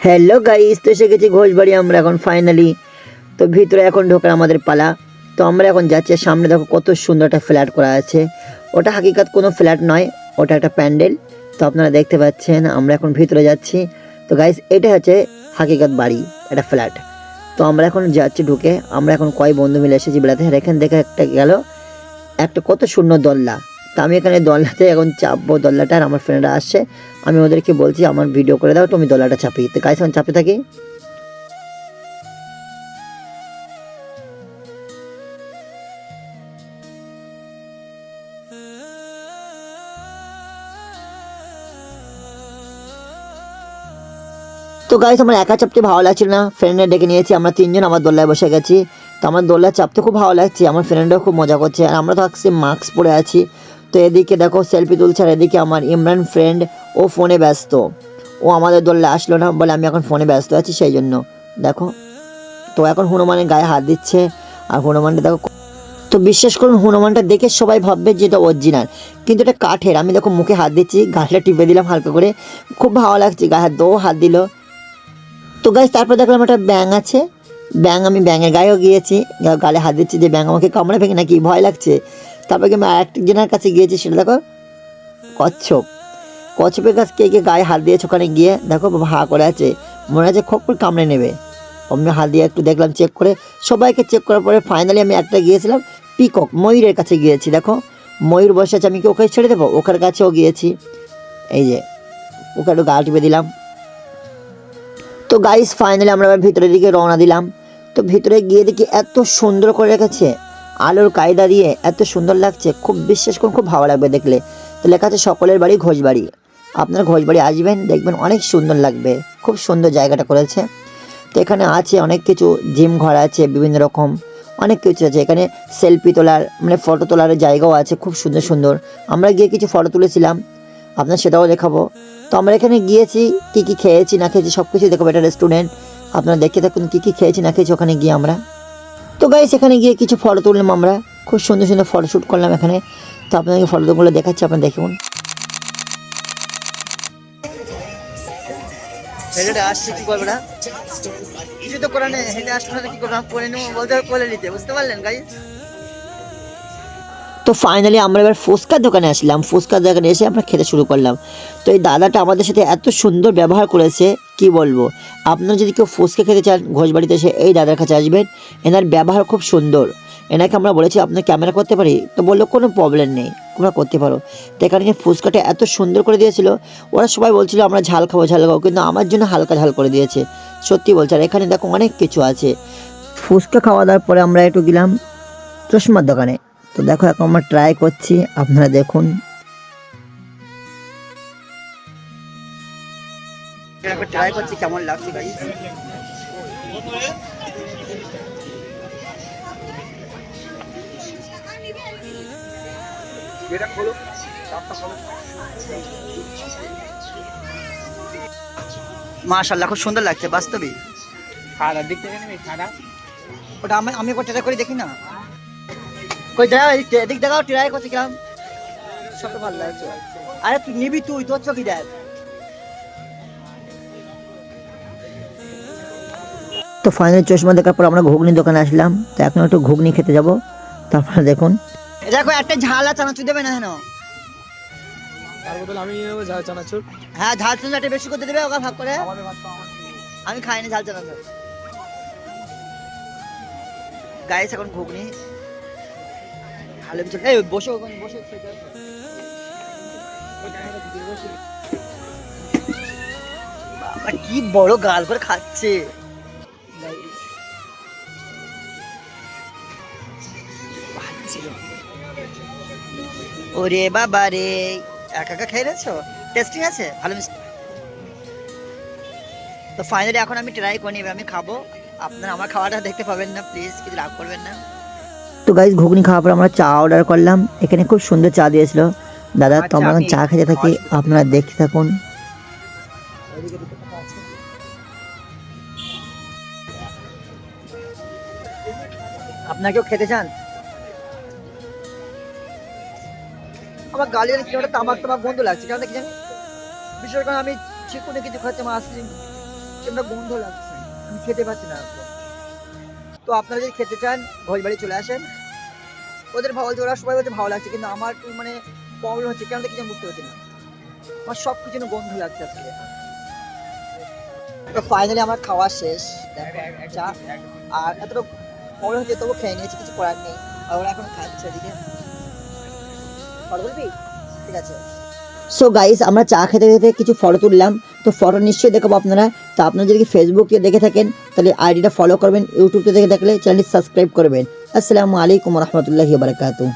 Hello guys, তো এসে গেছি ঘোষবাড়ি আমরা এখন ফাইনালি। তো ভিতরে এখন ঢোকার আমাদের পালা। তো আমরা এখন যাচ্ছি, সামনে দেখো কত সুন্দর একটা ফ্ল্যাট করা আছে। ওটা হাকিকাত কোনো ফ্ল্যাট নয়, ওটা একটা প্যান্ডেল। তো আপনারা দেখতে পাচ্ছেন আমরা এখন ভিতরে যাচ্ছি। তো গাইস, এটা হচ্ছে হাকিকাত বাড়ি, একটা ফ্ল্যাট। তো আমরা এখন যাচ্ছি ঢুকে। আমরা এখন কয় বন্ধু মিলে এসেছি বেড়াতে। আর এখান থেকে একটা গেল একটা কত সুন্দর দোলনা। তো আমি এখানে দোলনাতে এখন চাপবো দোলনাটা, আর আমার ফ্রেন্ডরা আসছে। আমি ওদেরকে বলছি আমার ভিডিও করে দাও, তো আমি দোলনাটা চাপি। তো গাইস এখন চাপতে থাকি। তো গাইস আমার একা চাপতে ভালো লাগছিল না, ফ্রেন্ডরা ডেকে নিয়েছি, আমরা তিনজন আমার দোলনায় বসে গেছি। তো আমার দোলনায় চাপতে খুব ভালো লাগছে, আমার ফ্রেন্ডরাও খুব মজা করছে, আর আমরা তো আজকে মাস্ক পরে আছি। তো এদিকে দেখো সেলফি তুলছে, আর এদিকে আমার ইমরান ফ্রেন্ড ও ফোনে ব্যস্ত। ও আমাদের দোলনায় আসলো না, বলে আমি এখন ফোনে ব্যস্ত আছি সেই জন্য। দেখো, তো এখন হনুমানের গায়ে হাত দিচ্ছে, আর হনুমানটা দেখো। তো বিশ্বাস করুন, হনুমানটা দেখে সবাই ভাববে যে এটা অরিজিনাল, কিন্তু এটা কাঠের। আমি দেখো মুখে হাত দিচ্ছি, গালটা টিপে দিলাম হালকা করে, খুব ভালো লাগছে। গায়ে হাত দোও হাত দিল। তো গাইস তারপর দেখলাম একটা ব্যাঙ আছে। আমি ব্যাঙের গায়েও গিয়েছি, গালে হাত দিচ্ছি যে ব্যাঙ আমাকে কামড়াবে নাকি, ভয় লাগছে। তারপরে আমি আরেকজনের কাছে গিয়েছি, সেটা দেখো কচ্ছপ। কচ্ছপের কাছে কে কে গায়ে হাত দিয়েছে, ওখানে গিয়ে দেখো হা করে আছে, মনে হচ্ছে খপ করে কামড়ে নেবে। আমি হাত দিয়ে একটু দেখলাম, চেক করে সবাইকে চেক করার পরে ফাইনালি আমি একটা গিয়েছিলাম পিকক, ময়ূরের কাছে গিয়েছি। দেখো ময়ূর বসে আছে, আমি কি ওকে ছেড়ে দেবো? ওখার কাছেও গিয়েছি, এই যে ওকে একটু গা টিপে দিলাম। তো গাইস ফাইনালি আমরা আবার ভিতরের দিকে রওনা দিলাম। তো ভিতরে গিয়ে দেখি এত সুন্দর করে রেখেছে, আলোর কায়দা দিয়ে এত সুন্দর লাগছে, খুব বিশ্বাস করুন খুব ভালো লাগবে দেখলে। তো লেখা আছে সকলের বাড়ি ঘোষবাড়ি। আপনার ঘোষবাড়ি আসবেন, দেখবেন অনেক সুন্দর লাগবে, খুব সুন্দর জায়গাটা করেছে। তো এখানে আছে অনেক কিছু, জিম ঘর আছে, বিভিন্ন রকম অনেক কিছু আছে এখানে। সেলফি তোলার মানে ফটো তোলার জায়গাও আছে, খুব সুন্দর সুন্দর। আমরা গিয়ে কিছু ফটো তুলেছিলাম, আপনার সেটাও দেখাবো। তো আমরা এখানে গিয়েছি, কী কী খেয়েছি না খেয়েছি সব কিছু দেখাবো। এটা রেস্টুরেন্ট, আপনারা দেখে থাকুন কী কী খেয়েছি না খেয়েছি ওখানে গিয়ে আমরা। তো গাইস এখানে গিয়ে কিছু ফটো তুললাম আমরা, খুব সুন্দর সুন্দর ফটোশ্যুট করলাম এখানে। তো আপনাদেরকে ফটোগুলো দেখাচ্ছি, আপনারা দেখুন। হেঁটে আসছি, কী করবো না কিছু তো করে নেই, হেঁটে আসবো না, কী করবো করে নেবো বলতে হবে, করে নিতে, বুঝতে পারলেন গাইস। তো ফাইনালি আমরা এবার ফুচকার দোকানে আসলাম, ফুচকার দোকানে এসে আমরা খেতে শুরু করলাম। তো এই দাদাটা আমাদের সাথে এত সুন্দর ব্যবহার করেছে, কি বলবো। আপনারা যদি কেউ ফুচকা খেতে চান ঘোষবাড়িতে এসে এই দাদার কাছে আসবেন, এনার ব্যবহার খুব সুন্দর। এনাকে আমরা বলেছি আপনার ক্যামেরা করতে পারি, তো বললো কোনো প্রবলেম নেই, তোমরা করতে পারো। তো এখানে ফুচকাটা এত সুন্দর করে দিয়েছিল, ওরা সবাই বলছিল আমরা ঝাল খাবো ঝাল খাবো, কিন্তু আমার জন্য হালকা ঝাল করে দিয়েছে, সত্যি বলছে। আর এখানে দেখো অনেক কিছু আছে। ফুচকা খাওয়া দাওয়ার পরে আমরা একটু গেলাম চশমার দোকানে। তো দেখো এখন আমরা ট্রাই করছি, আপনারা দেখুন। ট্রাই করছি কেমন লাগছে ভাই। মাশাআল্লাহ খুব সুন্দর লাগছে বাস্তবে। খাড়া দিক থেকে নেবে খাড়া ওটা আমি একবার ট্রাই করে দেখি না, কই দাঁড়াও এদিক দেখাও, ট্রাই করছি কেমন, সব ভালো লাগছে। আরে তুই নিবি, তুই তোর চোখই দেখ। তো ফাইনালি চশমা দেখার পর আমরা ঘুগনির দোকানে আসলাম। তো এখন একটু ঘুগনি খেতে যাব। তারপরে দেখুন, দেখো একটা ঝাল আর চানাচুর দেবে না হেন। তার বদল আমি নিয়ে নেবো ঝাল চানাচুর। হ্যাঁ ঝাল চানাচুর একটা বেশি করতে দেবে, ওকে ভাগ করে। আমি খাইনি ঝাল চানাচুর। গাইস এখন ঘুগনি ভালো, এই বসে ওখানে বসে বাবা কি বড় গাল করে খাচ্ছে। ওরে বাবা রে, একা একা খেয়ে নিয়েছো, টেস্টিং আছে ভালো মিষ্টি। তো ফাইনালি এখন আমি ট্রাই করে নিব, আমি খাবো। আপনারা আমার খাওয়াটা দেখতে পাবেন না, প্লিজ কিছু রাগ করবেন না। তো গাইস ঘুগনি খাওয়ার পর আমরা চা অর্ডার করলাম, এখানে খুব সুন্দর চা দিয়েছিল দাদা। তো আমরা এখন চা খেতে থাকি, আপনারা দেখতে থাকুন। আপনাকেও খেতে চান? আমার গালি তামাক বন্ধ লাগছে, কারণ কি জানি বিশেষ করে আমি চিকুনে কিছু খাচ্ছি, আমার আসছি কেমন গন্ধ লাগছে, আমি খেতে পাচ্ছি না একদম। তো আপনারা যদি খেতে চান ভোজবাড়ি চলে আসেন। ওদের ভালো, ওরা সবাই বলছে ভালো লাগছে, কিন্তু আমার একটু মানে প্রবলেম হচ্ছে, কেন কিছু বুঝতে পারছি না, আমার সব কিছু গন্ধ লাগছে আজকে। তো ফাইনালি আমার খাওয়া শেষ, দেখো চা আর এতটা প্রবলেম হচ্ছে, তবু খেয়ে নিয়েছি, কিছু করার নেই। আর ওরা এখন খাচ্ছে এদিকে। ফটো তুলবি? ঠিক আছে। সো গাইস, আমরা চা খেতে খেতে কিছু ফটো তুললাম। তো ফটো নিশ্চয়ই দেখাবো আপনারা। তো আপনারা যদি ফেসবুক দিয়ে দেখে থাকেন তাহলে আইডিটা ফলো করবেন, ইউটিউব থেকে দেখলে চ্যানেলটি সাবস্ক্রাইব করবেন। আসসালামু আলাইকুম রহমতুল্লাহি ওয়া বারাকাতুহু।